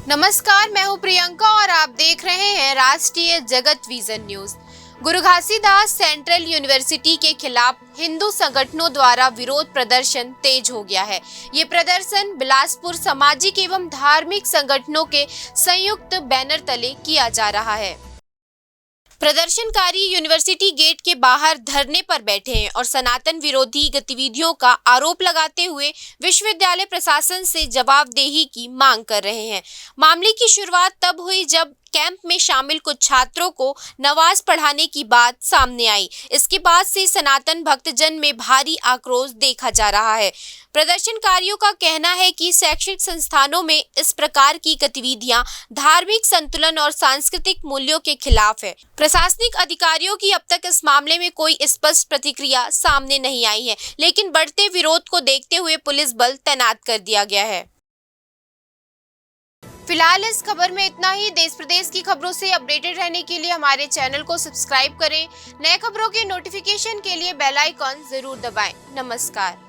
नमस्कार, मैं हूं प्रियंका और आप देख रहे हैं राष्ट्रीय जगत विजन न्यूज। गुरु घासीदास सेंट्रल यूनिवर्सिटी के खिलाफ हिंदू संगठनों द्वारा विरोध प्रदर्शन तेज हो गया है। ये प्रदर्शन बिलासपुर सामाजिक एवं धार्मिक संगठनों के संयुक्त बैनर तले किया जा रहा है। प्रदर्शनकारी यूनिवर्सिटी गेट के बाहर धरने पर बैठे हैं और सनातन विरोधी गतिविधियों का आरोप लगाते हुए विश्वविद्यालय प्रशासन से जवाबदेही की मांग कर रहे हैं। मामले की शुरुआत तब हुई जब कैंप में शामिल कुछ छात्रों को नमाज पढ़ाने की बात सामने आई। इसके बाद से सनातन भक्तजन में भारी आक्रोश देखा जा रहा है। प्रदर्शनकारियों का कहना है कि शैक्षिक संस्थानों में इस प्रकार की गतिविधियां धार्मिक संतुलन और सांस्कृतिक मूल्यों के खिलाफ है। प्रशासनिक अधिकारियों की अब तक इस मामले में कोई स्पष्ट प्रतिक्रिया सामने नहीं आई है, लेकिन बढ़ते विरोध को देखते हुए पुलिस बल तैनात कर दिया गया है। फिलहाल इस खबर में इतना ही। देश प्रदेश की खबरों से अपडेटेड रहने के लिए हमारे चैनल को सब्सक्राइब करें। नए खबरों के नोटिफिकेशन के लिए बेल आइकॉन जरूर दबाएं। नमस्कार।